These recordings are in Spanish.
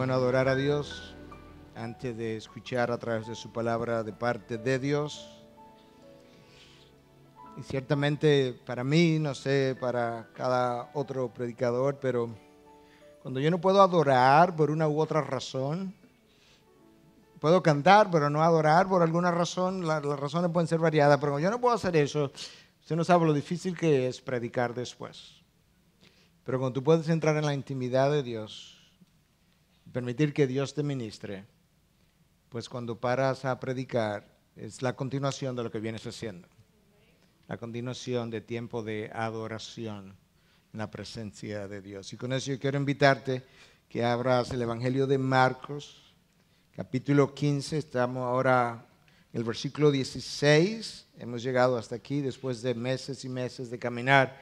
bueno adorar a Dios antes de escuchar a través de su palabra de parte de Dios. Y ciertamente para mí, no sé, para cada otro predicador, pero cuando yo no puedo adorar por una u otra razón, puedo cantar pero no adorar por alguna razón, las razones pueden ser variadas, pero cuando yo no puedo hacer eso, usted no sabe lo difícil que es predicar después. Pero cuando tú puedes entrar en la intimidad de Dios, permitir que Dios te ministre, pues cuando paras a predicar es la continuación de lo que vienes haciendo. La continuación de tiempo de adoración en la presencia de Dios. Y con eso yo quiero invitarte que abras el Evangelio de Marcos, capítulo 15. Estamos ahora en el versículo 16. Hemos llegado hasta aquí después de meses y meses de caminar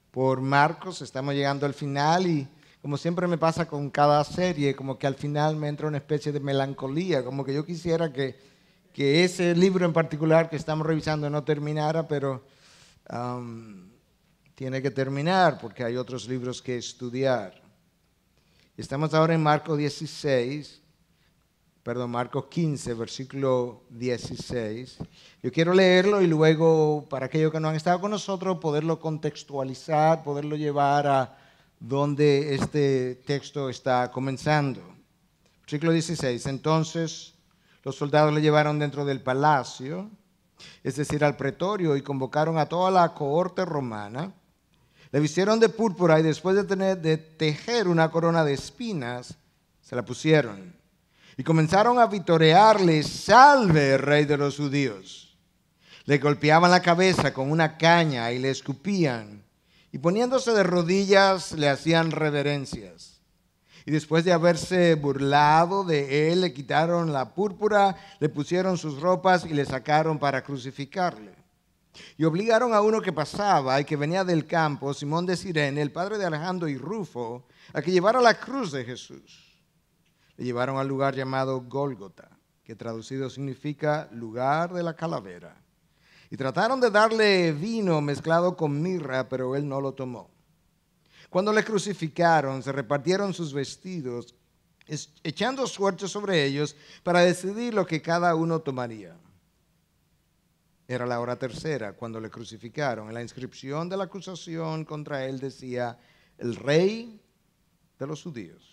por Marcos. Estamos llegando al final y como siempre me pasa con cada serie, como que al final me entra una especie de melancolía, como que yo quisiera que ese libro en particular que estamos revisando no terminara, pero tiene que terminar porque hay otros libros que estudiar. Estamos ahora en Marcos 15, versículo 16. Yo quiero leerlo y luego, para aquellos que no han estado con nosotros, poderlo contextualizar, poderlo llevar a donde este texto está comenzando. Versículo 16. Entonces los soldados le llevaron dentro del palacio, es decir, al pretorio, y convocaron a toda la cohorte romana. Le vistieron de púrpura y después de tejer una corona de espinas, se la pusieron. Y comenzaron a vitorearle: salve, rey de los judíos. Le golpeaban la cabeza con una caña y le escupían. Y poniéndose de rodillas le hacían reverencias. Y después de haberse burlado de él, le quitaron la púrpura, le pusieron sus ropas y le sacaron para crucificarle. Y obligaron a uno que pasaba y que venía del campo, Simón de Cirene, el padre de Alejandro y Rufo, a que llevara la cruz de Jesús. Le llevaron al lugar llamado Gólgota, que traducido significa lugar de la calavera. Y trataron de darle vino mezclado con mirra, pero él no lo tomó. Cuando le crucificaron, se repartieron sus vestidos, echando suertes sobre ellos para decidir lo que cada uno tomaría. Era la hora tercera cuando le crucificaron. En la inscripción de la acusación contra él decía: el rey de los judíos.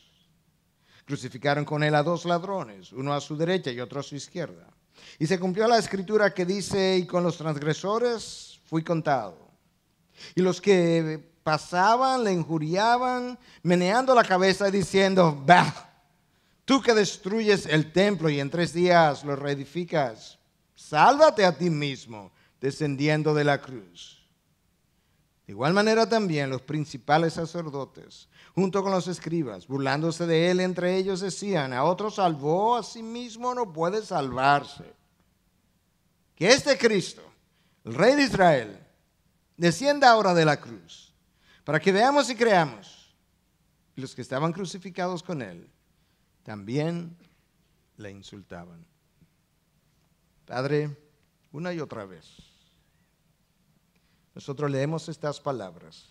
Crucificaron con él a 2 ladrones, uno a su derecha y otro a su izquierda. Y se cumplió la escritura que dice: y con los transgresores fui contado. Y los que pasaban le injuriaban, meneando la cabeza y diciendo: bah, tú que destruyes el templo y en 3 días lo reedificas, sálvate a ti mismo, descendiendo de la cruz. De igual manera también los principales sacerdotes, junto con los escribas, burlándose de él, entre ellos decían: a otro salvó, a sí mismo no puede salvarse. Que este Cristo, el Rey de Israel, descienda ahora de la cruz, para que veamos y creamos. Y los que estaban crucificados con él también le insultaban. Padre, una y otra vez, nosotros leemos estas palabras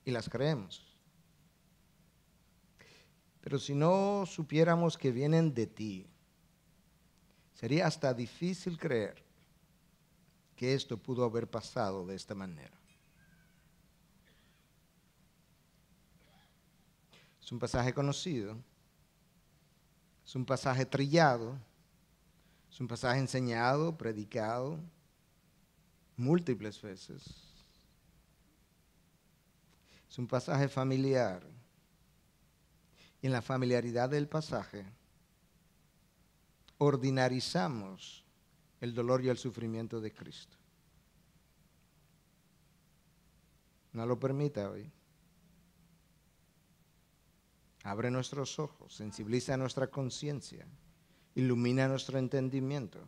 y las creemos. Pero si no supiéramos que vienen de ti, sería hasta difícil creer que esto pudo haber pasado de esta manera. Es un pasaje conocido, es un pasaje trillado, es un pasaje enseñado, predicado múltiples veces. Es un pasaje familiar. Y en la familiaridad del pasaje, ordinarizamos el dolor y el sufrimiento de Cristo. No lo permita hoy. Abre nuestros ojos, sensibiliza nuestra conciencia, ilumina nuestro entendimiento.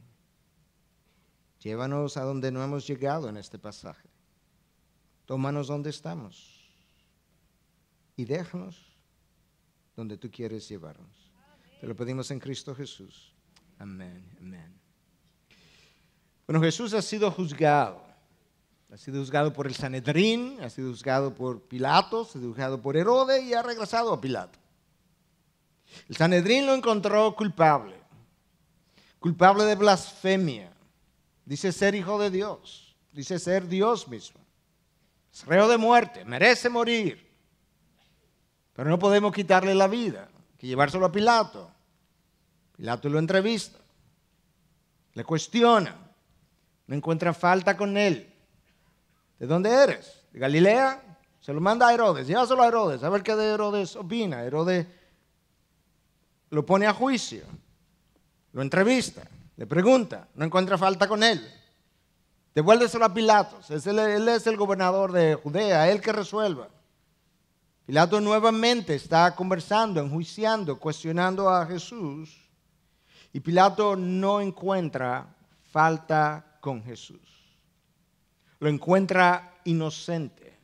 Llévanos a donde no hemos llegado en este pasaje. Tómanos donde estamos y déjanos donde tú quieres llevarnos. Te lo pedimos en Cristo Jesús. Amén, amén. Bueno, Jesús ha sido juzgado. Ha sido juzgado por el Sanedrín, ha sido juzgado por Pilato, ha sido juzgado por Herodes y ha regresado a Pilato. El Sanedrín lo encontró culpable, culpable de blasfemia. Dice ser hijo de Dios, dice ser Dios mismo. Es reo de muerte, merece morir. Pero no podemos quitarle la vida, hay que llevárselo a Pilato. Pilato lo entrevista, le cuestiona, no encuentra falta con él. ¿De dónde eres? ¿De Galilea? Se lo manda a Herodes, llévaselo a Herodes, a ver qué de Herodes opina. Herodes lo pone a juicio, lo entrevista, le pregunta, no encuentra falta con él. Devuélveselo a Pilatos, él es el gobernador de Judea, él que resuelva. Pilato nuevamente está conversando, enjuiciando, cuestionando a Jesús. Y Pilato no encuentra falta con Jesús. Lo encuentra inocente.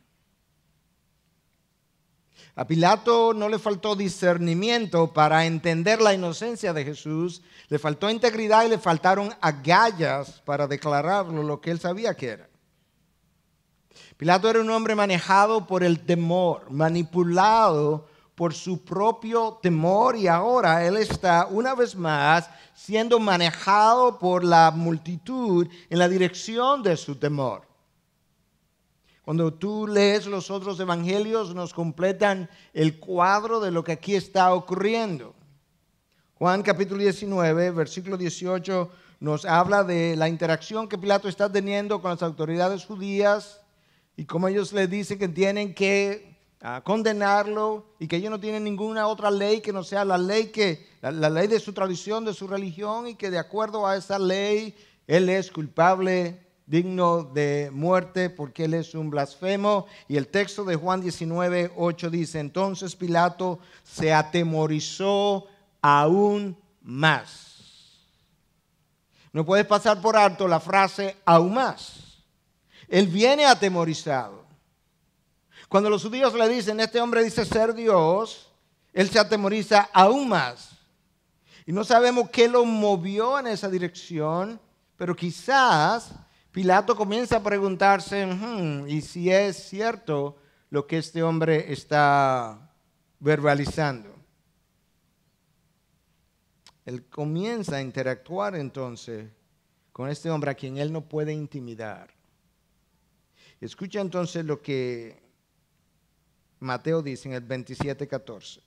A Pilato no le faltó discernimiento para entender la inocencia de Jesús. Le faltó integridad y le faltaron agallas para declararlo lo que él sabía que era. Pilato era un hombre manejado por el temor, manipulado por su propio temor, y ahora él está una vez más siendo manejado por la multitud en la dirección de su temor. Cuando tú lees los otros evangelios nos completan el cuadro de lo que aquí está ocurriendo. Juan capítulo 19, versículo 18 nos habla de la interacción que Pilato está teniendo con las autoridades judías y cómo ellos le dicen que tienen que condenarlo y que ellos no tienen ninguna otra ley que no sea la ley la ley de su tradición, de su religión, y que de acuerdo a esa ley él es culpable, digno de muerte, porque él es un blasfemo. Y el texto de Juan 19, 8 dice: entonces Pilato se atemorizó aún más. No puedes pasar por alto la frase aún más. Él viene atemorizado. Cuando los judíos le dicen, este hombre dice ser Dios, él se atemoriza aún más. Y no sabemos qué lo movió en esa dirección, pero quizás Pilato comienza a preguntarse, ¿y si es cierto lo que este hombre está verbalizando? Él comienza a interactuar entonces con este hombre a quien él no puede intimidar. Escucha entonces lo que Mateo dice en el 27:14.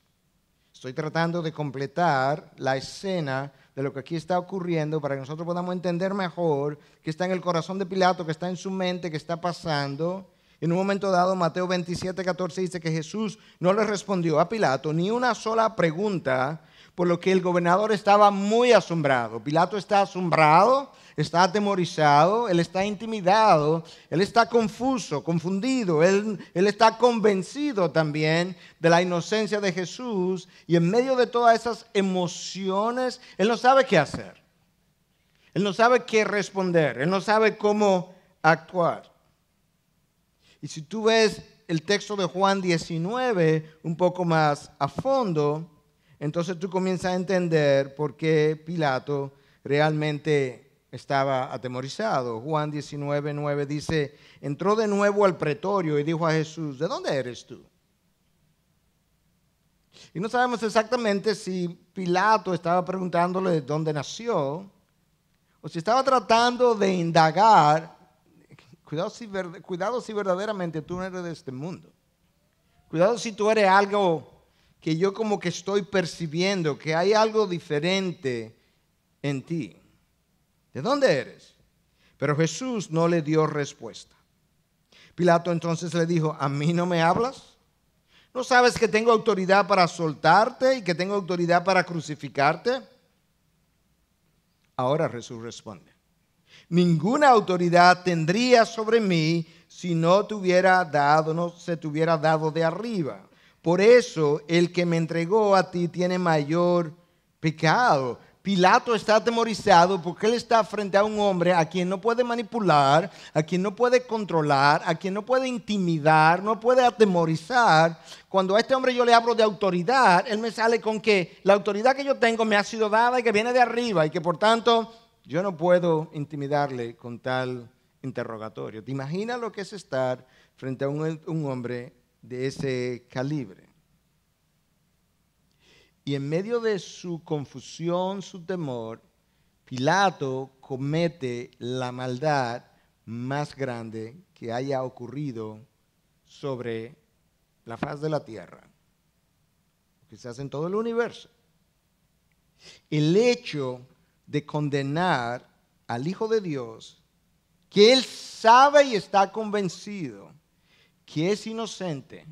Estoy tratando de completar la escena de lo que aquí está ocurriendo para que nosotros podamos entender mejor qué está en el corazón de Pilato, qué está en su mente, qué está pasando. En un momento dado, Mateo 27:14 dice que Jesús no le respondió a Pilato ni una sola pregunta, por lo que el gobernador estaba muy asombrado. Pilato está asombrado, está atemorizado, él está intimidado, él está confuso, confundido, él está convencido también de la inocencia de Jesús, y en medio de todas esas emociones, él no sabe qué hacer. Él no sabe qué responder, él no sabe cómo actuar. Y si tú ves el texto de Juan 19 un poco más a fondo, entonces tú comienzas a entender por qué Pilato realmente estaba atemorizado. Juan 19:9 dice: entró de nuevo al pretorio y dijo a Jesús: ¿de dónde eres tú? Y no sabemos exactamente si Pilato estaba preguntándole de dónde nació o si estaba tratando de indagar. Cuidado si verdaderamente tú no eres de este mundo. Cuidado si tú eres algo que yo como que estoy percibiendo, que hay algo diferente en ti. ¿De dónde eres? Pero Jesús no le dio respuesta. Pilato entonces le dijo: ¿a mí no me hablas? ¿No sabes que tengo autoridad para soltarte y que tengo autoridad para crucificarte? Ahora Jesús responde: ninguna autoridad tendría sobre mí si no se te hubiera dado de arriba. Por eso el que me entregó a ti tiene mayor pecado. Pilato está atemorizado porque él está frente a un hombre a quien no puede manipular, a quien no puede controlar, a quien no puede intimidar, no puede atemorizar. Cuando a este hombre yo le hablo de autoridad, él me sale con que la autoridad que yo tengo me ha sido dada y que viene de arriba y que por tanto yo no puedo intimidarle con tal interrogatorio. ¿Te imaginas lo que es estar frente a un hombre de ese calibre? Y en medio de su confusión, su temor, Pilato comete la maldad más grande que haya ocurrido sobre la faz de la tierra, quizás en todo el universo. El hecho de condenar al Hijo de Dios, que él sabe y está convencido que es inocente,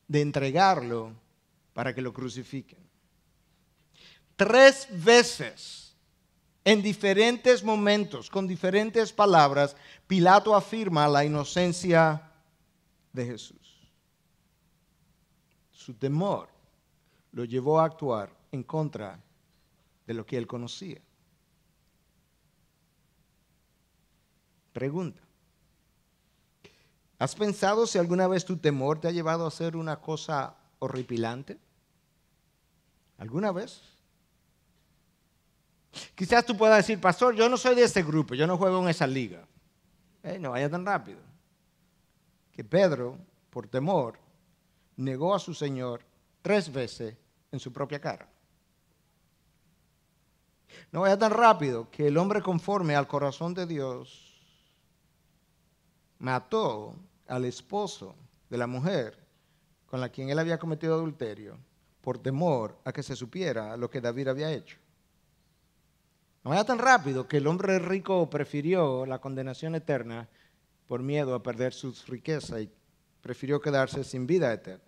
de entregarlo para que lo crucifiquen. 3 veces, en diferentes momentos, con diferentes palabras, Pilato afirma la inocencia de Jesús. Su temor lo llevó a actuar en contra de lo que él conocía. Pregunta: ¿has pensado si alguna vez tu temor te ha llevado a hacer una cosa horripilante? ¿Alguna vez? Quizás tú puedas decir: pastor, yo no soy de ese grupo, yo no juego en esa liga. No vaya tan rápido. Que Pedro, por temor, negó a su Señor 3 veces en su propia cara. No vaya tan rápido que el hombre conforme al corazón de Dios mató al esposo de la mujer con la quien él había cometido adulterio por temor a que se supiera lo que David había hecho. No vaya tan rápido que el hombre rico prefirió la condenación eterna por miedo a perder sus riquezas y prefirió quedarse sin vida eterna.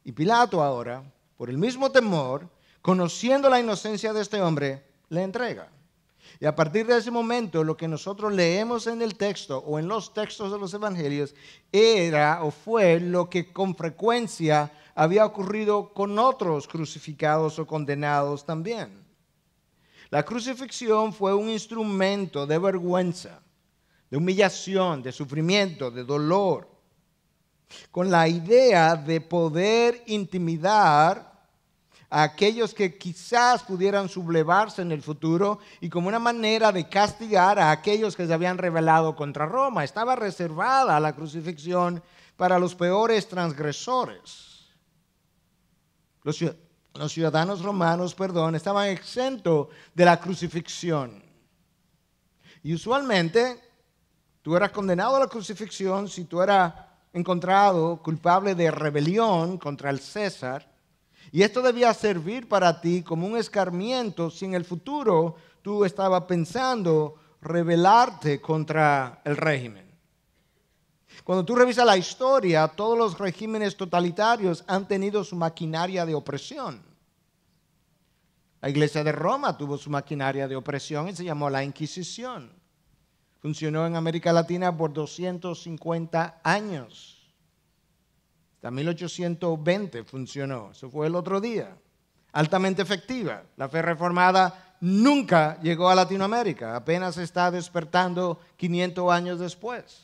Y Pilato ahora, por el mismo temor, conociendo la inocencia de este hombre, le entrega. Y a partir de ese momento, lo que nosotros leemos en el texto o en los textos de los evangelios era o fue lo que con frecuencia había ocurrido con otros crucificados o condenados también. La crucifixión fue un instrumento de vergüenza, de humillación, de sufrimiento, de dolor, con la idea de poder intimidar a aquellos que quizás pudieran sublevarse en el futuro y como una manera de castigar a aquellos que se habían rebelado contra Roma. Estaba reservada la crucifixión para los peores transgresores. Los ciudadanos romanos, estaban exentos de la crucifixión. Y usualmente tú eras condenado a la crucifixión si tú eras encontrado culpable de rebelión contra el César. Y esto debía servir para ti como un escarmiento si en el futuro tú estabas pensando rebelarte contra el régimen. Cuando tú revisas la historia, todos los regímenes totalitarios han tenido su maquinaria de opresión. La Iglesia de Roma tuvo su maquinaria de opresión y se llamó la Inquisición. Funcionó en América Latina por 250 años. Hasta 1820 funcionó. Eso fue el otro día. Altamente efectiva. La fe reformada nunca llegó a Latinoamérica. Apenas está despertando 500 años después.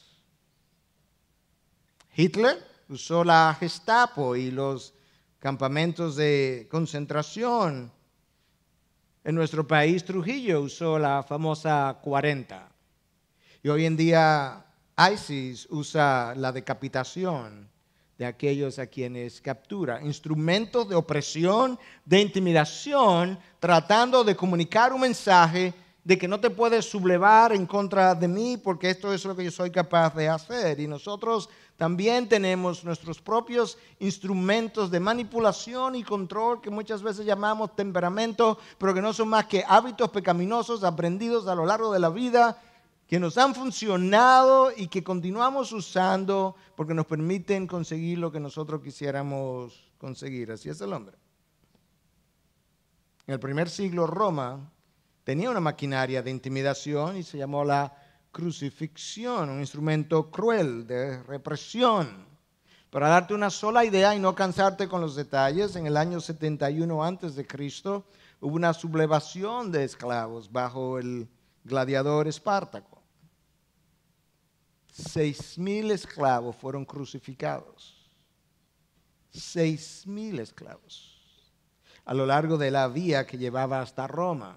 Hitler usó la Gestapo y los campamentos de concentración. En nuestro país, Trujillo usó la famosa 40. Y hoy en día, ISIS usa la decapitación de aquellos a quienes captura. Instrumentos de opresión, de intimidación, tratando de comunicar un mensaje de que no te puedes sublevar en contra de mí porque esto es lo que yo soy capaz de hacer. Y nosotros también tenemos nuestros propios instrumentos de manipulación y control que muchas veces llamamos temperamento, pero que no son más que hábitos pecaminosos aprendidos a lo largo de la vida que nos han funcionado y que continuamos usando porque nos permiten conseguir lo que nosotros quisiéramos conseguir. Así es el hombre. En el primer siglo, Roma tenía una maquinaria de intimidación y se llamó la crucifixión, un instrumento cruel de represión. Para darte una sola idea y no cansarte con los detalles, en el año 71 a.C. hubo una sublevación de esclavos bajo el gladiador Espartaco. 6,000 esclavos fueron crucificados. 6,000 esclavos a lo largo de la vía que llevaba hasta Roma.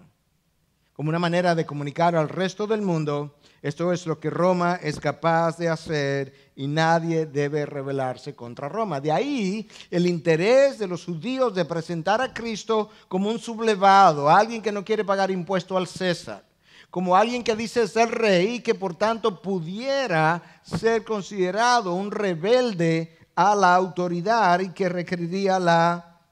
como una manera de comunicar al resto del mundo: esto es lo que Roma es capaz de hacer y nadie debe rebelarse contra Roma. De ahí el interés de los judíos de presentar a Cristo como un sublevado, alguien que no quiere pagar impuesto al César, como alguien que dice ser rey y que por tanto pudiera ser considerado un rebelde a la autoridad y que requeriría la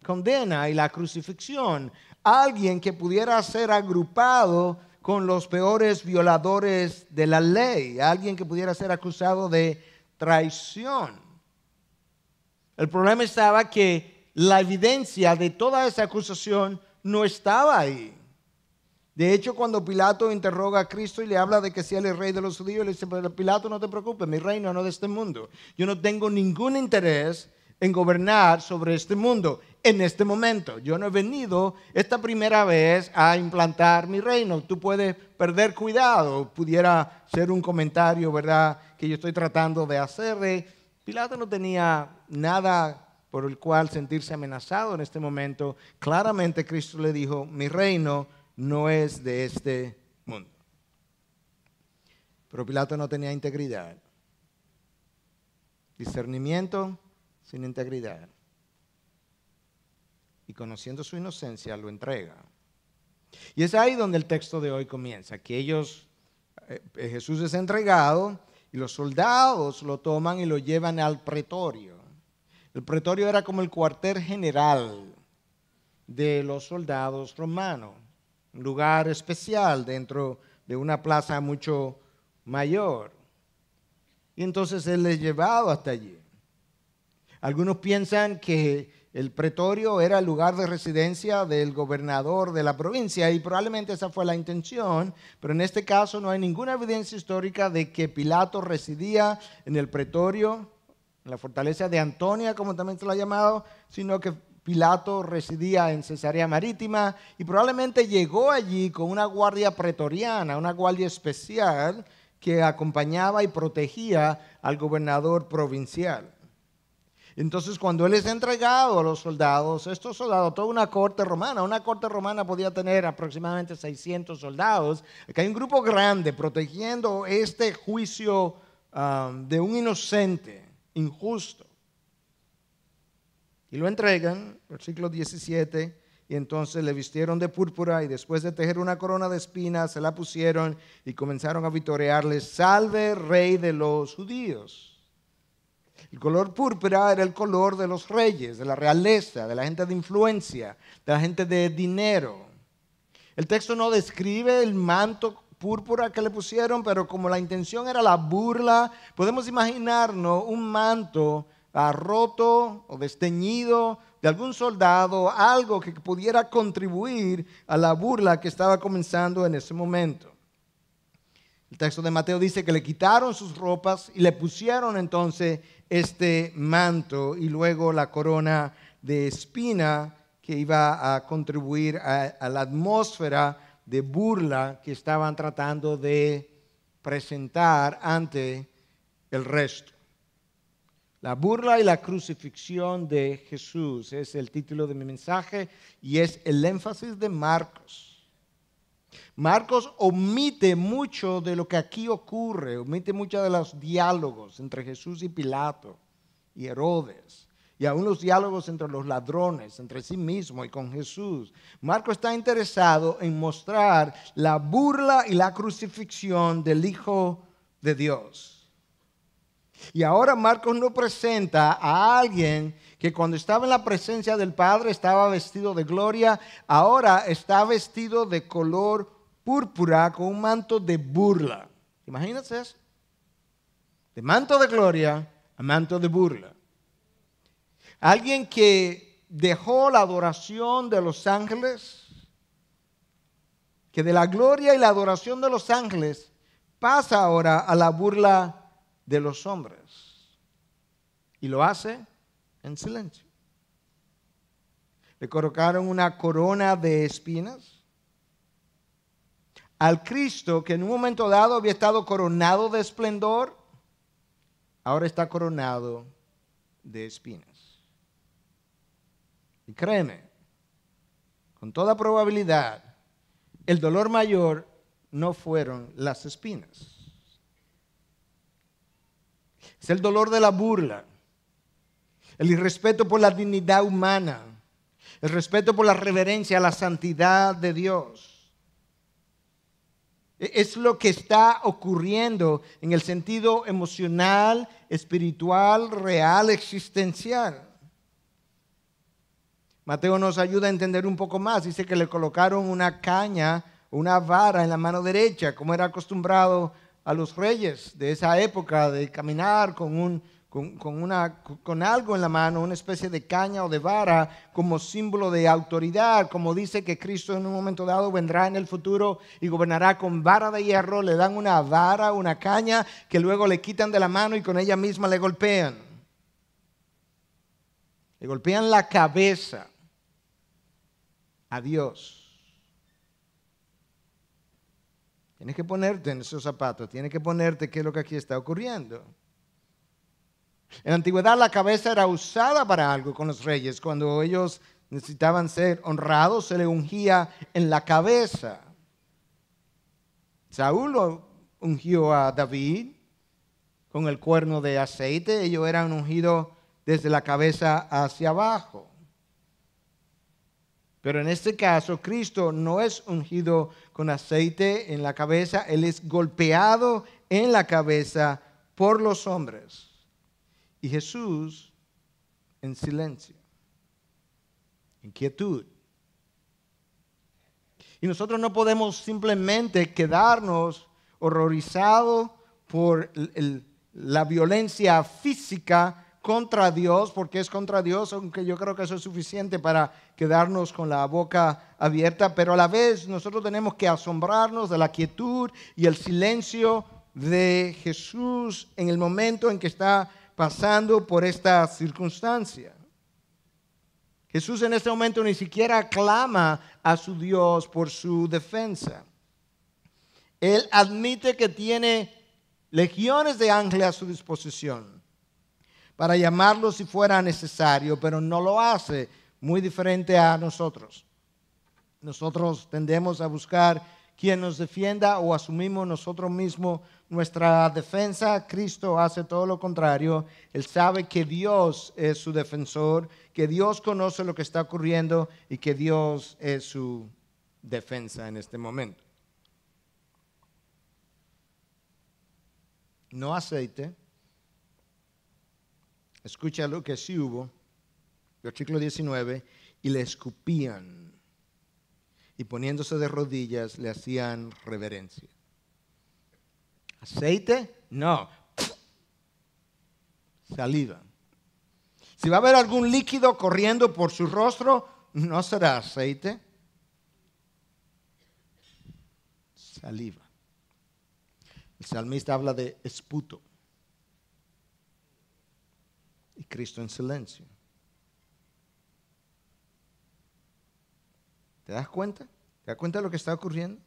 condena y la crucifixión. Alguien que pudiera ser agrupado con los peores violadores de la ley, alguien que pudiera ser acusado de traición. El problema estaba que la evidencia de toda esa acusación no estaba ahí. De hecho, cuando Pilato interroga a Cristo y le habla de que si él es rey de los judíos, le dice: pero Pilato, no te preocupes, mi reino no es de este mundo. Yo no tengo ningún interés en gobernar sobre este mundo en este momento. Yo no he venido esta primera vez a implantar mi reino. Tú puedes perder cuidado. Pudiera ser un comentario, ¿verdad?, que yo estoy tratando de hacer. Pilato no tenía nada por el cual sentirse amenazado en este momento. Claramente Cristo le dijo: mi reino no es de este mundo. Pero Pilato no tenía integridad. Discernimiento sin integridad. Y conociendo su inocencia, lo entrega. Y es ahí donde el texto de hoy comienza, que Jesús es entregado y los soldados lo toman y lo llevan al pretorio. El pretorio era como el cuartel general de los soldados romanos, un lugar especial dentro de una plaza mucho mayor. Y entonces él es llevado hasta allí. Algunos piensan que el pretorio era el lugar de residencia del gobernador de la provincia y probablemente esa fue la intención, pero en este caso no hay ninguna evidencia histórica de que Pilato residía en el pretorio, en la fortaleza de Antonia, como también se lo ha llamado, sino que Pilato residía en Cesarea Marítima y probablemente llegó allí con una guardia pretoriana, una guardia especial que acompañaba y protegía al gobernador provincial. Entonces, cuando él es entregado a los soldados, estos soldados, toda una corte romana podía tener aproximadamente 600 soldados. Aquí hay un grupo grande protegiendo este juicio de un inocente, injusto. Y lo entregan, versículo 17, y entonces le vistieron de púrpura y después de tejer una corona de espinas se la pusieron y comenzaron a vitorearle: salve, rey de los judíos. El color púrpura era el color de los reyes, de la realeza, de la gente de influencia, de la gente de dinero. El texto no describe el manto púrpura que le pusieron, pero como la intención era la burla, podemos imaginarnos un manto roto o desteñido de algún soldado, algo que pudiera contribuir a la burla que estaba comenzando en ese momento. El texto de Mateo dice que le quitaron sus ropas y le pusieron entonces este manto y luego la corona de espina que iba a contribuir a la atmósfera de burla que estaban tratando de presentar ante el resto. La burla y la crucifixión de Jesús es el título de mi mensaje y es el énfasis de Marcos. Marcos omite mucho de lo que aquí ocurre, omite muchos de los diálogos entre Jesús y Pilato y Herodes, y aún los diálogos entre los ladrones, entre sí mismo y con Jesús. Marcos está interesado en mostrar la burla y la crucifixión del Hijo de Dios. Y ahora Marcos nos presenta a alguien que cuando estaba en la presencia del Padre estaba vestido de gloria, ahora está vestido de color púrpura con un manto de burla. Imagínense eso. De manto de gloria a manto de burla. Alguien que dejó la adoración de los ángeles, que de la gloria y la adoración de los ángeles pasa ahora a la burla de los hombres. Y lo hace en silencio. Le colocaron una corona de espinas. Al Cristo, que en un momento dado había estado coronado de esplendor, ahora está coronado de espinas. Y créeme, con toda probabilidad, el dolor mayor no fueron las espinas. Es el dolor de la burla, el irrespeto por la dignidad humana, el respeto por la reverencia a la santidad de Dios. Es lo que está ocurriendo en el sentido emocional, espiritual, real, existencial. Mateo nos ayuda a entender un poco más. Dice que le colocaron una caña, una vara en la mano derecha, como era acostumbrado a los reyes de esa época, de caminar con algo en la mano, una especie de caña o de vara, como símbolo de autoridad. Como dice que Cristo en un momento dado vendrá en el futuro y gobernará con vara de hierro. Le dan una vara, una caña, que luego le quitan de la mano y con ella misma le golpean. Le golpean la cabeza a Dios. Tienes que ponerte en esos zapatos, tienes que ponerte qué es lo que aquí está ocurriendo. En la antigüedad la cabeza era usada para algo con los reyes. Cuando ellos necesitaban ser honrados, se le ungía en la cabeza. Saúl lo ungió a David con el cuerno de aceite. Ellos eran ungidos desde la cabeza hacia abajo. Pero en este caso, Cristo no es ungido con aceite en la cabeza, Él es golpeado en la cabeza por los hombres. Y Jesús en silencio, en quietud. Y nosotros no podemos simplemente quedarnos horrorizados por la violencia física contra Dios, porque es contra Dios, aunque yo creo que eso es suficiente para quedarnos con la boca abierta, pero a la vez nosotros tenemos que asombrarnos de la quietud y el silencio de Jesús en el momento en que está pasando por esta circunstancia. Jesús en este momento ni siquiera clama a su Dios por su defensa. Él admite que tiene legiones de ángeles a su disposición para llamarlo si fuera necesario, pero no lo hace, muy diferente a nosotros. Nosotros tendemos a buscar quien nos defienda o asumimos nosotros mismos nuestra defensa. Cristo hace todo lo contrario. Él sabe que Dios es su defensor, que Dios conoce lo que está ocurriendo y que Dios es su defensa en este momento. No aceite. Escucha lo que sí hubo, versículo 19, y le escupían, y poniéndose de rodillas le hacían reverencia. ¿Aceite? No. Saliva. Si va a haber algún líquido corriendo por su rostro, no será aceite. Saliva. El salmista habla de esputo. Y Cristo en silencio. ¿Te das cuenta? ¿Te das cuenta de lo que está ocurriendo?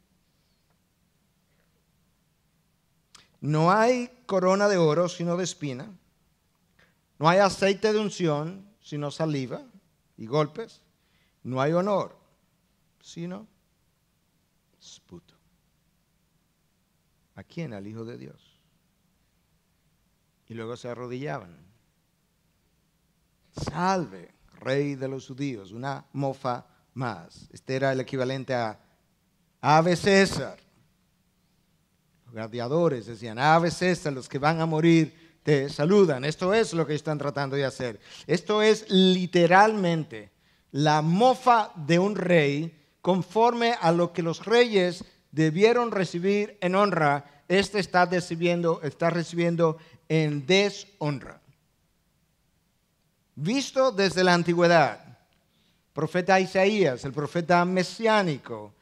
No hay corona de oro sino de espina. No hay aceite de unción sino saliva y golpes. No hay honor sino esputo. ¿A quién? Al Hijo de Dios. Y luego se arrodillaban. Salve, Rey de los judíos, una mofa más. Este era el equivalente a Ave César. Los gladiadores decían, Ave César, los que van a morir te saludan. Esto es lo que están tratando de hacer. Esto es literalmente la mofa de un rey conforme a lo que los reyes debieron recibir en honra. Este está recibiendo en deshonra. Visto desde la antigüedad, profeta Isaías, el profeta mesiánico,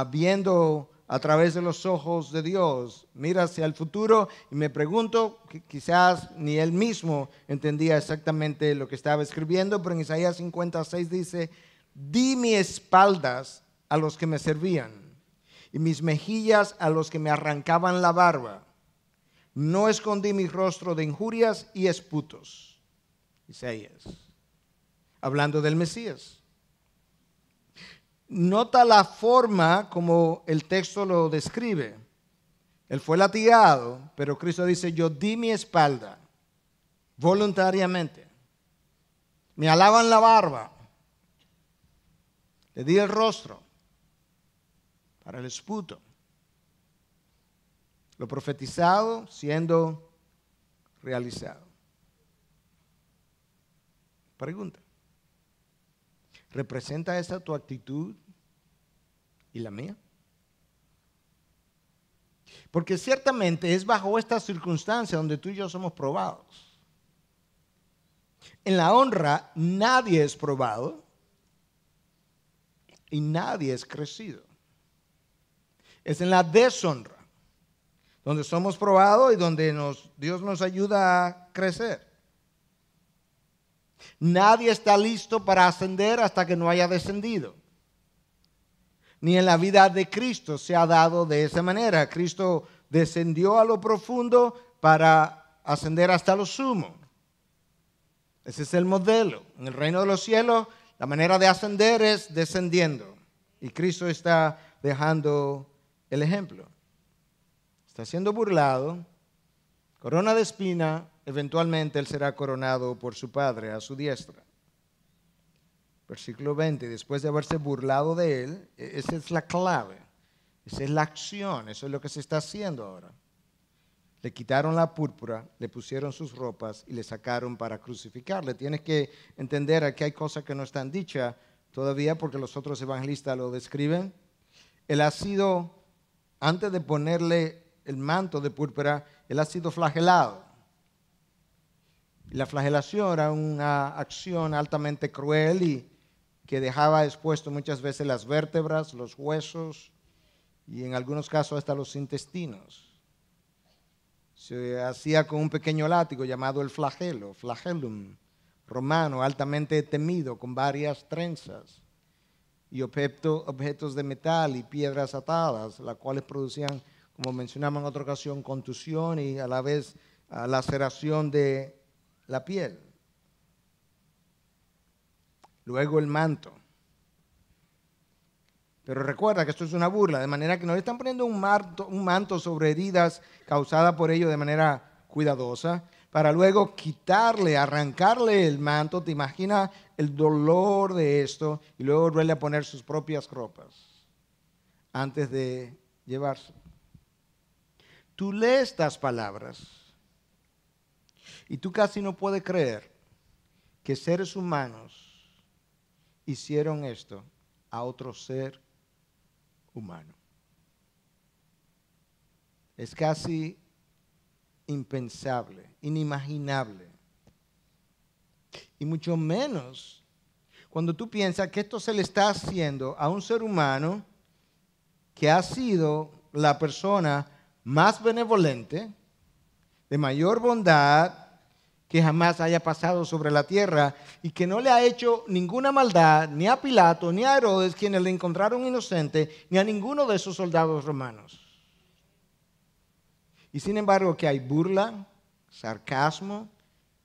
viendo a través de los ojos de Dios, mira hacia el futuro y me pregunto, quizás ni él mismo entendía exactamente lo que estaba escribiendo, pero en Isaías 56 dice, di mis espaldas a los que me servían y mis mejillas a los que me arrancaban la barba. No escondí mi rostro de injurias y esputos. Isaías, hablando del Mesías. nota la forma como el texto lo describe. Él fue latigado, pero Cristo dice, yo di mi espalda voluntariamente. Me alaban la barba. Le di el rostro para el esputo. Lo profetizado siendo realizado. Pregunta. ¿Representa esa tu actitud y la mía? Porque ciertamente es bajo esta circunstancia donde tú y yo somos probados. En la honra nadie es probado y nadie es crecido. Es en la deshonra donde somos probados y donde Dios nos ayuda a crecer. Nadie está listo para ascender hasta que no haya descendido. Ni en la vida de Cristo se ha dado de esa manera. Cristo descendió a lo profundo para ascender hasta lo sumo. Ese es el modelo. En el reino de los cielos, la manera de ascender es descendiendo. Y Cristo está dejando el ejemplo. Está siendo burlado, corona de espina, eventualmente él será coronado por su Padre a su diestra. Versículo 20, después de haberse burlado de él, esa es la clave, esa es la acción, eso es lo que se está haciendo ahora. Le quitaron la púrpura, le pusieron sus ropas y le sacaron para crucificarle. Tienes que entender que hay cosas que no están dichas todavía porque los otros evangelistas lo describen. Él ha sido, antes de ponerle el manto de púrpura, él ha sido flagelado. La flagelación era una acción altamente cruel y que dejaba expuesto muchas veces las vértebras, los huesos y en algunos casos hasta los intestinos. Se hacía con un pequeño látigo llamado el flagelo, flagellum romano, altamente temido, con varias trenzas y objetos de metal y piedras atadas, las cuales producían, como mencionamos en otra ocasión, contusión y a la vez laceración de la piel. Luego el manto. Pero recuerda que esto es una burla, de manera que no le están poniendo un manto sobre heridas causadas por ello de manera cuidadosa, para luego quitarle, arrancarle el manto. ¿Te imaginas el dolor de esto? Y luego volverle a poner sus propias ropas antes de llevarse. Tú lees estas palabras y tú casi no puedes creer que seres humanos hicieron esto a otro ser humano. Es casi impensable, inimaginable. Y mucho menos cuando tú piensas que esto se le está haciendo a un ser humano que ha sido la persona más benevolente, de mayor bondad, que jamás haya pasado sobre la tierra y que no le ha hecho ninguna maldad ni a Pilato ni a Herodes, quienes le encontraron inocente, ni a ninguno de esos soldados romanos. Y sin embargo que hay burla, sarcasmo,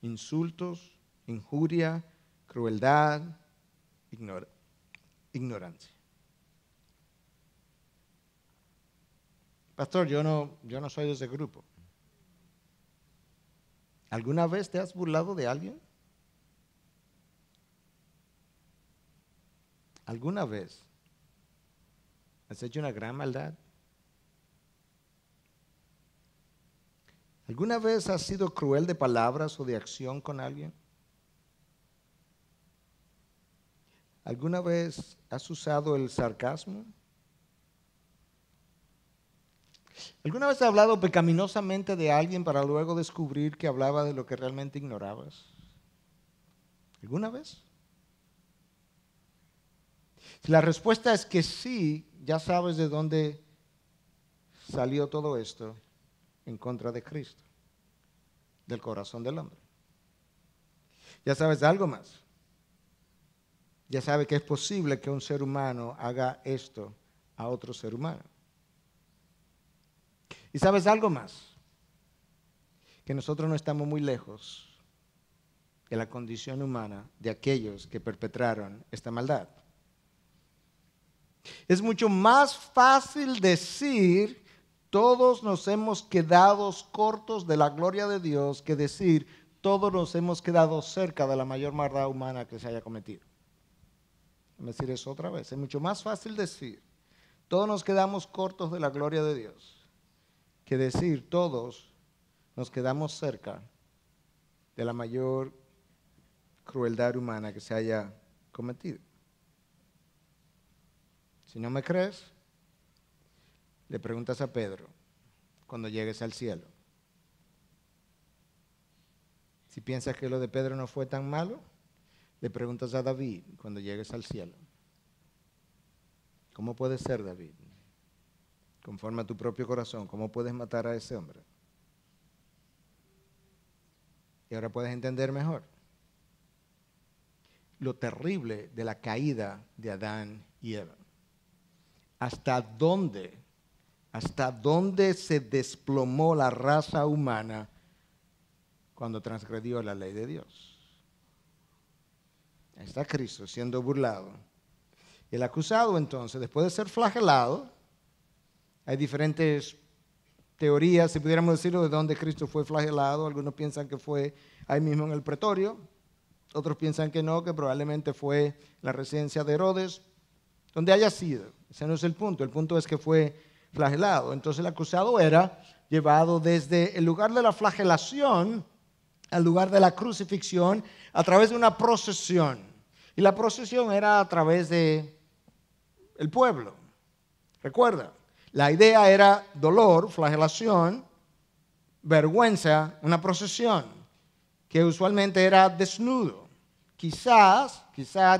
insultos, injuria, crueldad, ignorancia. Pastor, yo no soy de ese grupo. ¿Alguna vez te has burlado de alguien? ¿Alguna vez has hecho una gran maldad? ¿Alguna vez has sido cruel de palabras o de acción con alguien? ¿Alguna vez has usado el sarcasmo? ¿Alguna vez has hablado pecaminosamente de alguien para luego descubrir que hablaba de lo que realmente ignorabas? ¿Alguna vez? Si la respuesta es que sí, ya sabes de dónde salió todo esto en contra de Cristo, del corazón del hombre. Ya sabes de algo más. Ya sabes que es posible que un ser humano haga esto a otro ser humano. Y sabes algo más, que nosotros no estamos muy lejos de la condición humana de aquellos que perpetraron esta maldad. Es mucho más fácil decir todos nos hemos quedado cortos de la gloria de Dios que decir todos nos hemos quedado cerca de la mayor maldad humana que se haya cometido. Déjame decir eso otra vez. Es mucho más fácil decir todos nos quedamos cortos de la gloria de Dios que decir todos nos quedamos cerca de la mayor crueldad humana que se haya cometido. Si no me crees, le preguntas a Pedro cuando llegues al cielo. Si piensas que lo de Pedro no fue tan malo, le preguntas a David cuando llegues al cielo. ¿Cómo puede ser, David? Conforme a tu propio corazón, ¿cómo puedes matar a ese hombre? Y ahora puedes entender mejor lo terrible de la caída de Adán y Eva. ¿Hasta dónde se desplomó la raza humana cuando transgredió la ley de Dios? Ahí está Cristo siendo burlado. El acusado, entonces, después de ser flagelado, hay diferentes teorías, si pudiéramos decirlo, de dónde Cristo fue flagelado. Algunos piensan que fue ahí mismo en el pretorio, otros piensan que no, que probablemente fue la residencia de Herodes, donde haya sido. Ese no es el punto es que fue flagelado. Entonces el acusado era llevado desde el lugar de la flagelación al lugar de la crucifixión a través de una procesión. Y la procesión era a través del pueblo. Recuerda, la idea era dolor, flagelación, vergüenza, una procesión, que usualmente era desnudo. Quizás,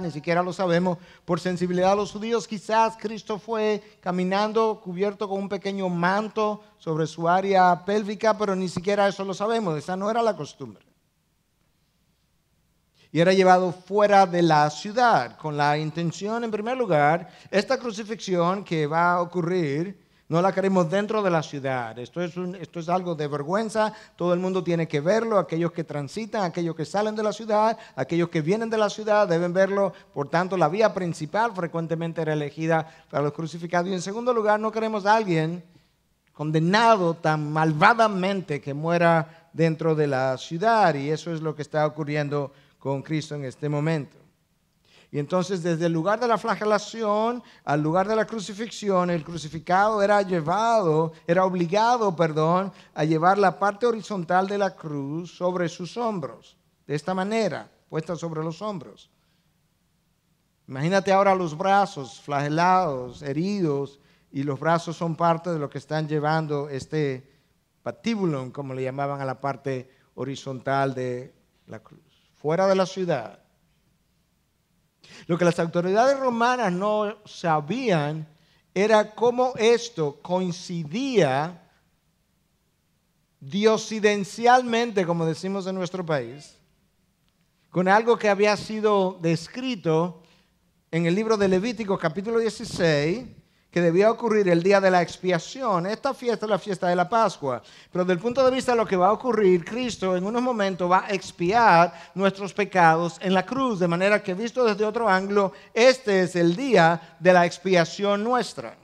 ni siquiera lo sabemos, por sensibilidad a los judíos, quizás Cristo fue caminando cubierto con un pequeño manto sobre su área pélvica, pero ni siquiera eso lo sabemos, esa no era la costumbre. Y era llevado fuera de la ciudad con la intención, en primer lugar, esta crucifixión que va a ocurrir, no la queremos dentro de la ciudad. Esto es algo de vergüenza, todo el mundo tiene que verlo, aquellos que transitan, aquellos que salen de la ciudad, aquellos que vienen de la ciudad deben verlo. Por tanto, la vía principal frecuentemente era elegida para los crucificados. Y en segundo lugar, no queremos a alguien condenado tan malvadamente que muera dentro de la ciudad. Y eso es lo que está ocurriendo con Cristo en este momento. Y entonces desde el lugar de la flagelación al lugar de la crucifixión, el crucificado era obligado a llevar la parte horizontal de la cruz sobre sus hombros, de esta manera, puesta sobre los hombros. Imagínate ahora los brazos flagelados, heridos, y los brazos son parte de lo que están llevando este patibulum, como le llamaban a la parte horizontal de la cruz, fuera de la ciudad. Lo que las autoridades romanas no sabían era cómo esto coincidía diosidencialmente, como decimos en nuestro país, con algo que había sido descrito en el libro de Levítico capítulo 16, que debía ocurrir el día de la expiación. Esta fiesta es la fiesta de la Pascua, pero desde el punto de vista de lo que va a ocurrir, Cristo en unos momentos va a expiar nuestros pecados en la cruz, de manera que visto desde otro ángulo, este es el día de la expiación nuestra.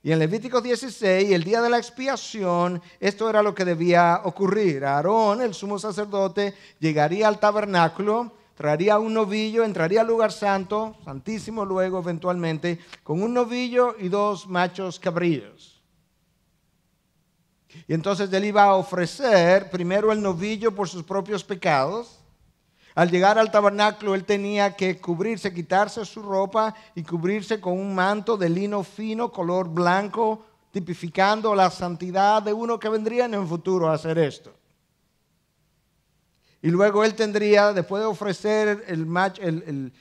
Y en Levítico 16, el día de la expiación, esto era lo que debía ocurrir. Aarón, el sumo sacerdote, llegaría al tabernáculo, traería un novillo, entraría al lugar santo, santísimo luego eventualmente, con un novillo y 2 machos cabríos. Y entonces él iba a ofrecer primero el novillo por sus propios pecados. Al llegar al tabernáculo él tenía que cubrirse, quitarse su ropa y cubrirse con un manto de lino fino, color blanco, tipificando la santidad de uno que vendría en el futuro a hacer esto. Y luego él tendría, después de ofrecer el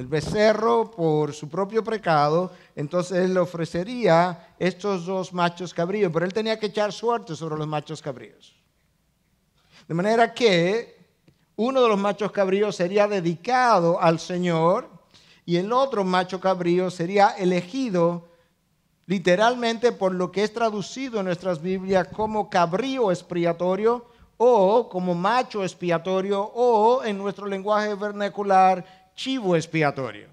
becerro por su propio pecado, entonces él le ofrecería estos 2 machos cabríos, pero él tenía que echar suerte sobre los machos cabríos. De manera que uno de los machos cabríos sería dedicado al Señor y el otro macho cabrío sería elegido literalmente por lo que es traducido en nuestras Biblias como cabrío expiatorio o como macho expiatorio o en nuestro lenguaje vernacular chivo expiatorio.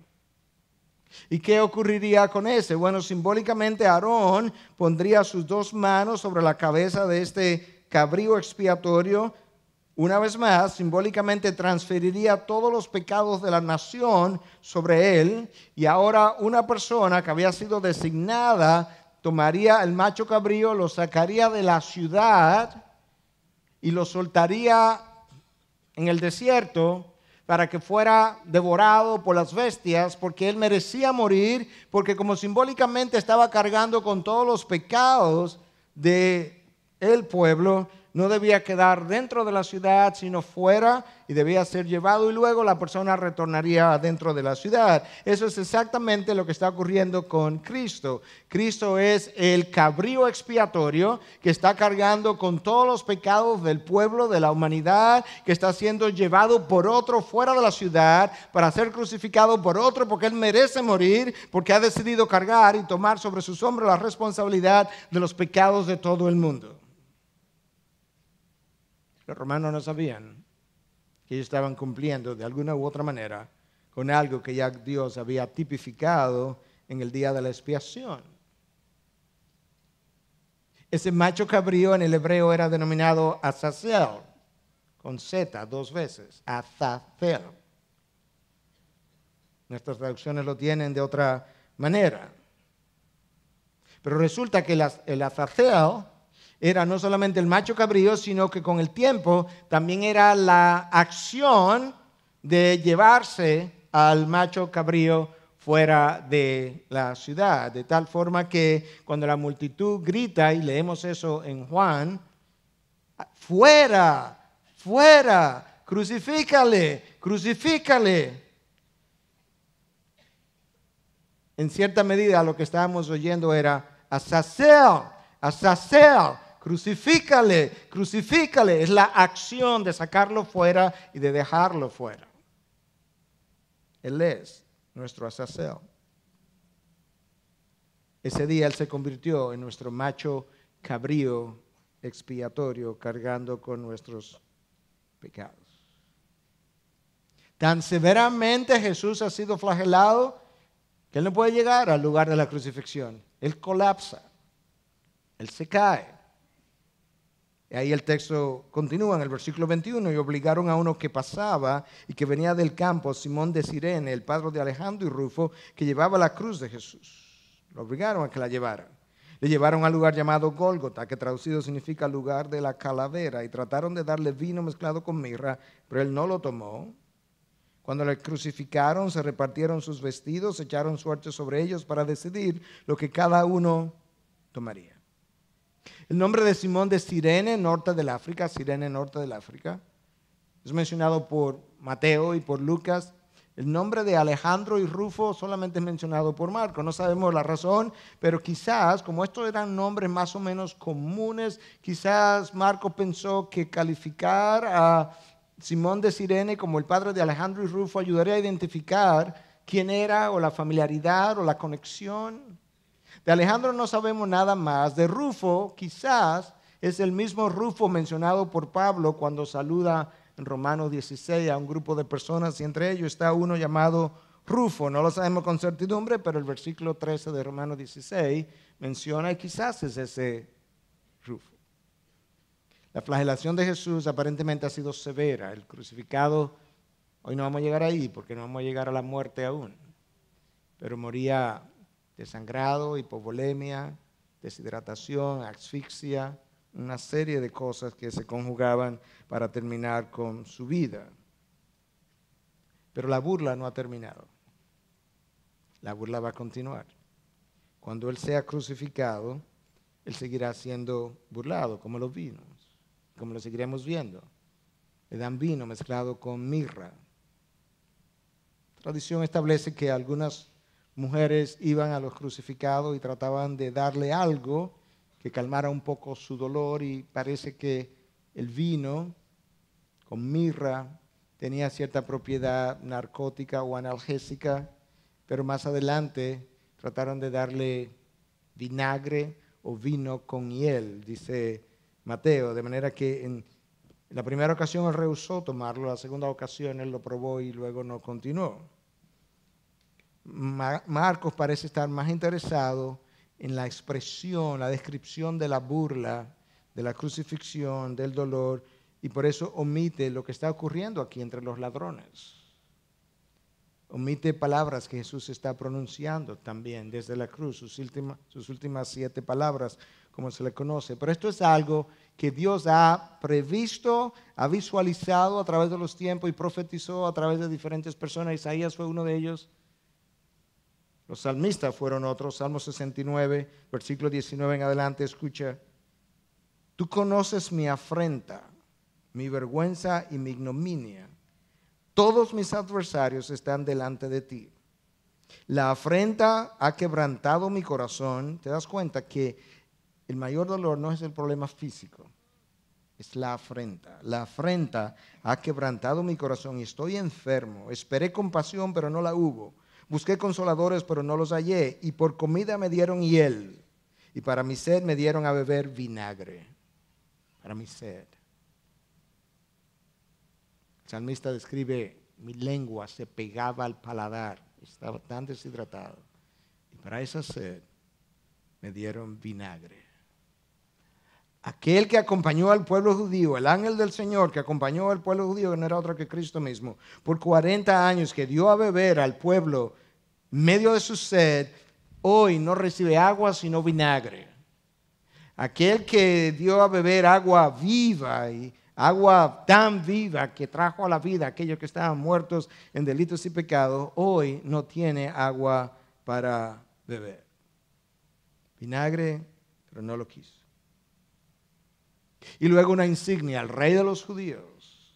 ¿Y qué ocurriría con ese? Bueno, simbólicamente Aarón pondría sus dos manos sobre la cabeza de este cabrío expiatorio. Una vez más, simbólicamente transferiría todos los pecados de la nación sobre él. Y ahora una persona que había sido designada tomaría el macho cabrío, lo sacaría de la ciudad y lo soltaría en el desierto para que fuera devorado por las bestias, porque él merecía morir, porque como simbólicamente estaba cargando con todos los pecados del pueblo, no debía quedar dentro de la ciudad, sino fuera, y debía ser llevado, y luego la persona retornaría dentro de la ciudad. Eso es exactamente lo que está ocurriendo con Cristo. Cristo es el cabrío expiatorio que está cargando con todos los pecados del pueblo, de la humanidad, que está siendo llevado por otro fuera de la ciudad para ser crucificado por otro, porque él merece morir, porque ha decidido cargar y tomar sobre sus hombros la responsabilidad de los pecados de todo el mundo. Los romanos no sabían que ellos estaban cumpliendo de alguna u otra manera con algo que ya Dios había tipificado en el día de la expiación. Ese macho cabrío en el hebreo era denominado Azazel, con Z dos veces, Azazel. Nuestras traducciones lo tienen de otra manera. Pero resulta que el Azazel era no solamente el macho cabrío, sino que con el tiempo también era la acción de llevarse al macho cabrío fuera de la ciudad. De tal forma que cuando la multitud grita, y leemos eso en Juan, fuera, fuera, crucifícale, crucifícale. En cierta medida lo que estábamos oyendo era Azazel, Azazel. Crucifícale, crucifícale. Es la acción de sacarlo fuera y de dejarlo fuera. Él es nuestro Azazel. Ese día Él se convirtió en nuestro macho cabrío expiatorio, cargando con nuestros pecados. Tan severamente Jesús ha sido flagelado que Él no puede llegar al lugar de la crucifixión. Él colapsa. Él se cae. Y ahí el texto continúa en el versículo 21, y obligaron a uno que pasaba y que venía del campo, Simón de Cirene, el padre de Alejandro y Rufo, que llevaba la cruz de Jesús. Lo obligaron a que la llevara. Le llevaron al lugar llamado Gólgota, que traducido significa lugar de la calavera, y trataron de darle vino mezclado con mirra, pero él no lo tomó. Cuando le crucificaron, se repartieron sus vestidos, echaron suerte sobre ellos para decidir lo que cada uno tomaría. El nombre de Simón de Cirene, norte del África, Cirene, norte del África, es mencionado por Mateo y por Lucas. El nombre de Alejandro y Rufo solamente es mencionado por Marco. No sabemos la razón, pero quizás, como estos eran nombres más o menos comunes, quizás Marco pensó que calificar a Simón de Cirene como el padre de Alejandro y Rufo ayudaría a identificar quién era, o la familiaridad o la conexión. De Alejandro no sabemos nada más. De Rufo, quizás es el mismo Rufo mencionado por Pablo cuando saluda en Romanos 16 a un grupo de personas, y entre ellos está uno llamado Rufo. No lo sabemos con certidumbre, pero el versículo 13 de Romanos 16 menciona, y quizás es ese Rufo. La flagelación de Jesús aparentemente ha sido severa. El crucificado, hoy no vamos a llegar ahí porque no vamos a llegar a la muerte aún, pero moría desangrado, hipovolemia, deshidratación, asfixia, una serie de cosas que se conjugaban para terminar con su vida. Pero la burla no ha terminado. La burla va a continuar. Cuando Él sea crucificado, Él seguirá siendo burlado, como los vinos, como lo seguiremos viendo. Le dan vino mezclado con mirra. La tradición establece que algunas mujeres iban a los crucificados y trataban de darle algo que calmara un poco su dolor, y parece que el vino con mirra tenía cierta propiedad narcótica o analgésica, pero más adelante trataron de darle vinagre o vino con hiel, dice Mateo, de manera que en la primera ocasión Él rehusó tomarlo, la segunda ocasión Él lo probó y luego no continuó. Marcos parece estar más interesado en la expresión, la descripción de la burla, de la crucifixión, del dolor, y por eso omite lo que está ocurriendo aquí entre los ladrones. Omite palabras que Jesús está pronunciando también desde la cruz, sus últimas 7 palabras, como se le conoce. Pero esto es algo que Dios ha previsto, ha visualizado a través de los tiempos y profetizó a través de diferentes personas. Isaías fue uno de ellos. Los salmistas fueron otros. Salmo 69, versículo 19 en adelante, escucha. Tú conoces mi afrenta, mi vergüenza y mi ignominia. Todos mis adversarios están delante de ti. La afrenta ha quebrantado mi corazón. Te das cuenta que el mayor dolor no es el problema físico, es la afrenta. La afrenta ha quebrantado mi corazón y estoy enfermo. Esperé compasión, pero no la hubo. Busqué consoladores, pero no los hallé. Y por comida me dieron hiel. Y para mi sed me dieron a beber vinagre. Para mi sed. El salmista describe, mi lengua se pegaba al paladar, estaba tan deshidratado. Y para esa sed me dieron vinagre. Aquel que acompañó al pueblo judío, el ángel del Señor que acompañó al pueblo judío, que no era otro que Cristo mismo, por 40 años, que dio a beber al pueblo en medio de su sed, hoy no recibe agua sino vinagre. Aquel que dio a beber agua viva y agua tan viva que trajo a la vida a aquellos que estaban muertos en delitos y pecados, hoy no tiene agua para beber. Vinagre, pero no lo quiso. Y luego una insignia, el rey de los judíos.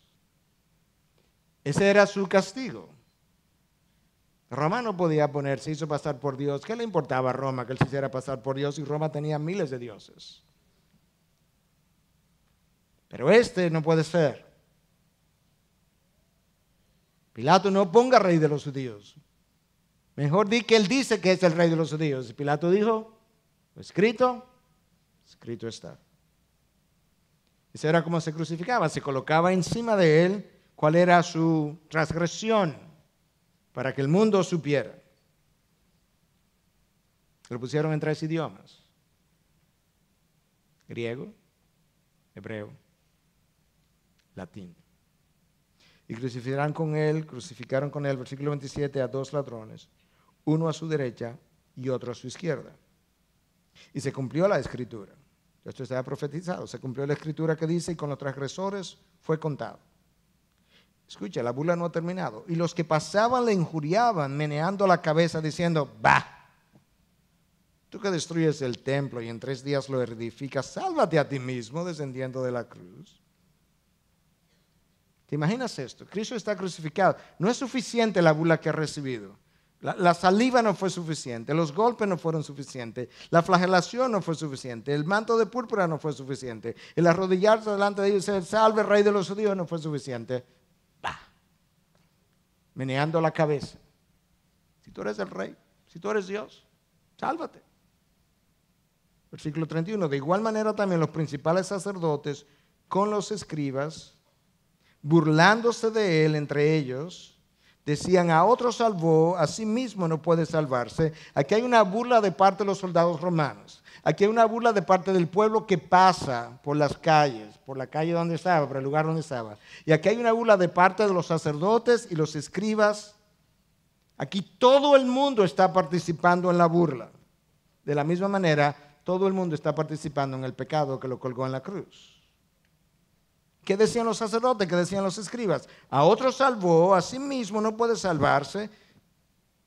Ese era su castigo. Roma no podía se hizo pasar por Dios. ¿Qué le importaba a Roma que él se hiciera pasar por Dios? Y Roma tenía miles de dioses. Pero este no puede ser. Pilato, no ponga rey de los judíos. Mejor di que él dice que es el rey de los judíos. Y Pilato dijo, escrito, escrito está. Eso era como se crucificaba. Se colocaba encima de él cuál era su transgresión para que el mundo supiera. Lo pusieron en 3 idiomas. Griego, hebreo, latín. Y crucificaron con él, versículo 27, a 2 ladrones, uno a su derecha y otro a su izquierda. Y se cumplió la escritura. Esto estaba profetizado. Se cumplió la escritura que dice, y con los transgresores fue contado. Escucha, la burla no ha terminado. Y los que pasaban le injuriaban, meneando la cabeza, diciendo, bah, tú que destruyes el templo y en 3 días lo edificas, sálvate a ti mismo descendiendo de la cruz. ¿Te imaginas esto? Cristo está crucificado. No es suficiente la burla que ha recibido. La saliva no fue suficiente, los golpes no fueron suficientes, la flagelación no fue suficiente, el manto de púrpura no fue suficiente, el arrodillarse delante de ellos y decir, salve rey de los judíos, no fue suficiente. Bah, meneando la cabeza. Si tú eres el rey, si tú eres Dios, sálvate. Versículo 31, de igual manera también los principales sacerdotes con los escribas, burlándose de él entre ellos, decían, a otro salvó, a sí mismo no puede salvarse. Aquí hay una burla de parte de los soldados romanos. Aquí hay una burla de parte del pueblo que pasa por las calles, por la calle donde estaba, por el lugar donde estaba. Y aquí hay una burla de parte de los sacerdotes y los escribas. Aquí todo el mundo está participando en la burla. De la misma manera, todo el mundo está participando en el pecado que lo colgó en la cruz. ¿Qué decían los sacerdotes? ¿Qué decían los escribas? A otro salvó, a sí mismo no puede salvarse.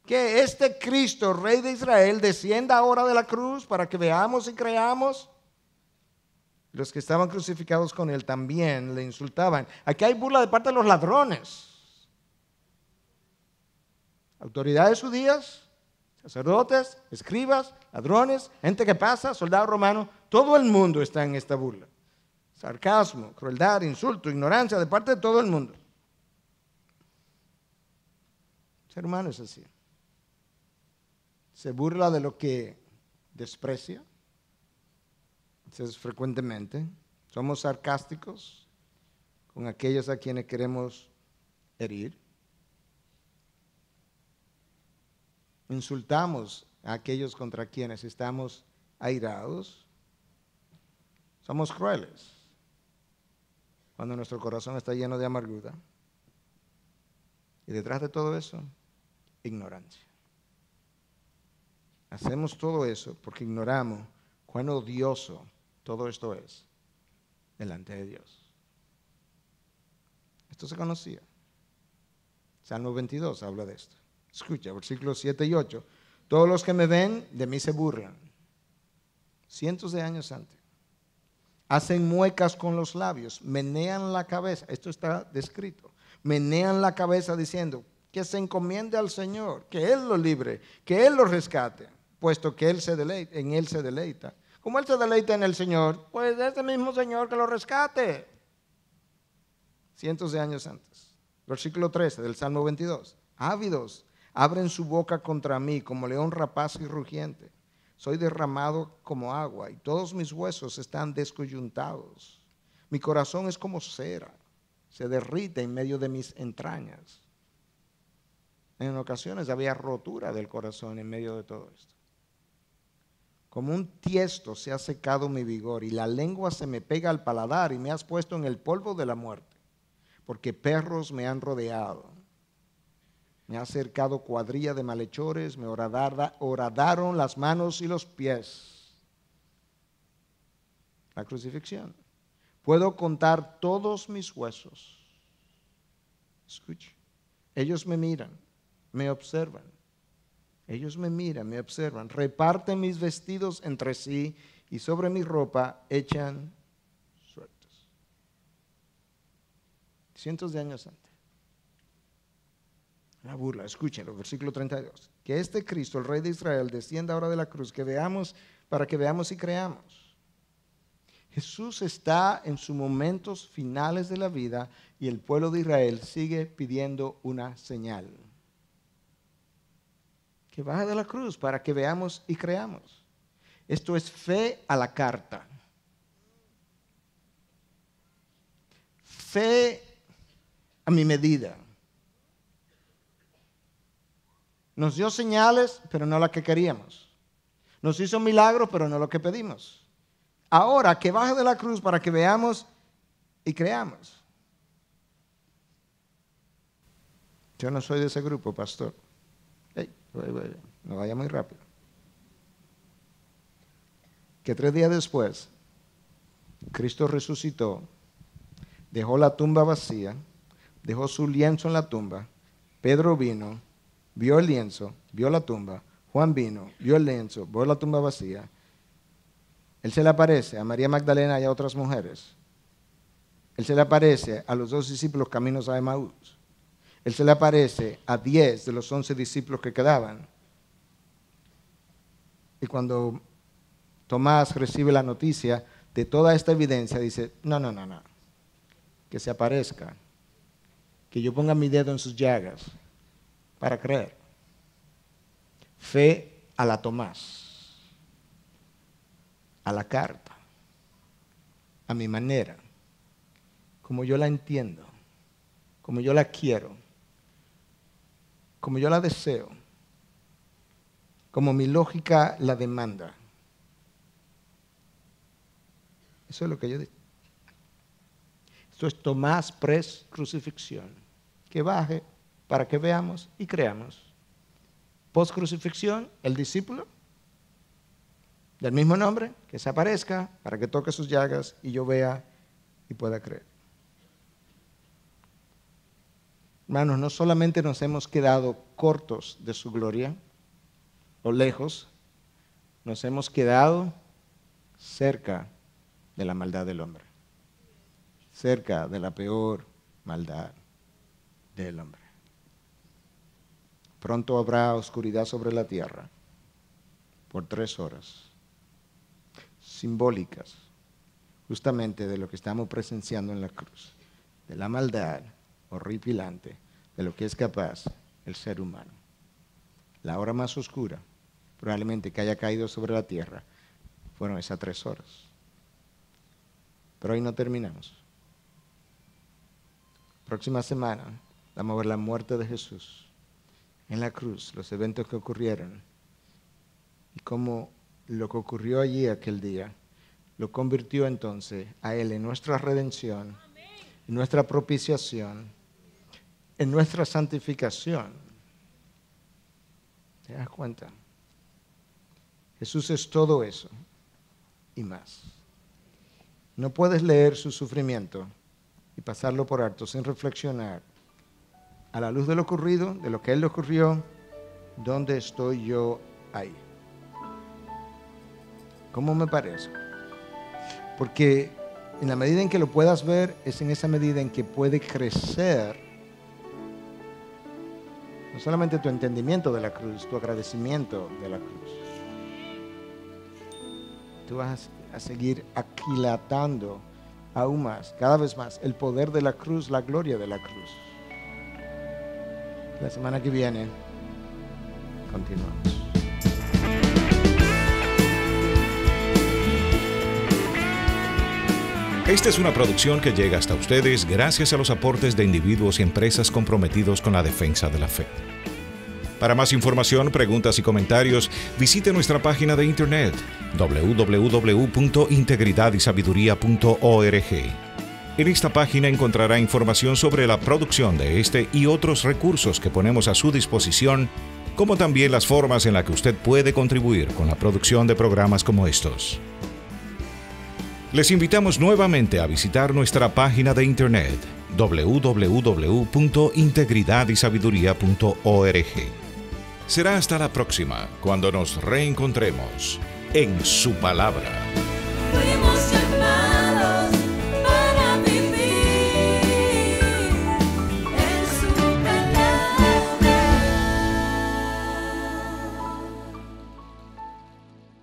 Que este Cristo, Rey de Israel, descienda ahora de la cruz para que veamos y creamos. Los que estaban crucificados con él también le insultaban. Aquí hay burla de parte de los ladrones. Autoridades judías, sacerdotes, escribas, ladrones, gente que pasa, soldado romano, todo el mundo está en esta burla. Sarcasmo, crueldad, insulto, ignorancia de parte de todo el mundo. El ser humano es así. Se burla de lo que desprecia. Entonces, frecuentemente somos sarcásticos con aquellos a quienes queremos herir. insultamos a aquellos contra quienes estamos airados, somos crueles cuando nuestro corazón está lleno de amargura. Y detrás de todo eso, ignorancia. Hacemos todo eso porque ignoramos cuán odioso todo esto es delante de Dios. Esto se conocía. Salmo 22 habla de esto. Escucha, versículos 7 y 8. Todos los que me ven, de mí se burlan. Cientos de años antes. Hacen muecas con los labios, menean la cabeza. Esto está descrito. Menean la cabeza diciendo que se encomiende al Señor, que Él lo libre, que Él lo rescate, puesto que Él en Él se deleita. Como Él se deleita en el Señor, pues es el mismo Señor que lo rescate. Cientos de años antes. Versículo 13 del Salmo 22. Ávidos, abren su boca contra mí como león rapaz y rugiente. Soy derramado como agua y todos mis huesos están descoyuntados. Mi corazón es como cera, se derrite en medio de mis entrañas. En ocasiones había rotura del corazón en medio de todo esto. Como un tiesto se ha secado mi vigor y la lengua se me pega al paladar y me has puesto en el polvo de la muerte, porque perros me han rodeado. Me ha cercado cuadrilla de malhechores, me horadaron las manos y los pies. La crucifixión. Puedo contar todos mis huesos. Escuche. Ellos me miran, me observan. Ellos me miran, me observan. Reparten mis vestidos entre sí y sobre mi ropa echan suertes. Cientos de años antes. La burla, escúchenlo, versículo 32. Que este Cristo, el Rey de Israel, descienda ahora de la cruz, que veamos, para que veamos y creamos. Jesús está en sus momentos finales de la vida y el pueblo de Israel sigue pidiendo una señal. Que baje de la cruz para que veamos y creamos. Esto es fe a la carta. Fe a mi medida. Nos dio señales, pero no las que queríamos. Nos hizo milagros, pero no lo que pedimos. Ahora que baje de la cruz para que veamos y creamos. Yo no soy de ese grupo, pastor. No vaya muy rápido. Que 3 días después, Cristo resucitó, dejó la tumba vacía, dejó su lienzo en la tumba. Pedro vino, vio el lienzo, vio la tumba. Juan vino, vio el lienzo, vio la tumba vacía. Él se le aparece a María Magdalena y a otras mujeres. Él se le aparece a los 2 discípulos caminos a Emaús. Él se le aparece a 10 de los 11 discípulos que quedaban. Y cuando Tomás recibe la noticia de toda esta evidencia, dice, no, que se aparezca, que yo ponga mi dedo en sus llagas para creer. Fe a la Tomás, a la carta, a mi manera, como yo la entiendo, como yo la quiero, como yo la deseo, como mi lógica la demanda. Eso es lo que yo digo. Esto es Tomás pre-crucifixión. Que baje para que veamos y creamos. Post-crucifixión, el discípulo del mismo nombre, que se aparezca para que toque sus llagas y yo vea y pueda creer. Hermanos, no solamente nos hemos quedado cortos de su gloria o lejos, nos hemos quedado cerca de la maldad del hombre, cerca de la peor maldad del hombre. Pronto habrá oscuridad sobre la tierra por 3 horas, simbólicas justamente de lo que estamos presenciando en la cruz, de la maldad horripilante de lo que es capaz el ser humano. La hora más oscura probablemente que haya caído sobre la tierra fueron esas 3 horas. Pero hoy no terminamos. Próxima semana vamos a ver la muerte de Jesús. en la cruz, los eventos que ocurrieron, y cómo lo que ocurrió allí aquel día lo convirtió entonces a Él en nuestra redención, en nuestra propiciación, en nuestra santificación. ¿Te das cuenta? Jesús es todo eso y más. No puedes leer su sufrimiento y pasarlo por alto sin reflexionar a la luz de lo ocurrido, de lo que Él le ocurrió, ¿dónde estoy yo ahí? ¿Cómo me parece? Porque en la medida en que lo puedas ver, es en esa medida en que puede crecer no solamente tu entendimiento de la cruz, tu agradecimiento de la cruz. Tú vas a seguir aquilatando aún más, cada vez más, el poder de la cruz, la gloria de la cruz. La semana que viene continuamos. Esta es una producción que llega hasta ustedes gracias a los aportes de individuos y empresas comprometidos con la defensa de la fe. Para más información, preguntas y comentarios, visite nuestra página de internet www.integridadysabiduría.org. En esta página encontrará información sobre la producción de este y otros recursos que ponemos a su disposición, como también las formas en las que usted puede contribuir con la producción de programas como estos. Les invitamos nuevamente a visitar nuestra página de internet www.integridadysabiduría.org. Será hasta la próxima, cuando nos reencontremos en su palabra.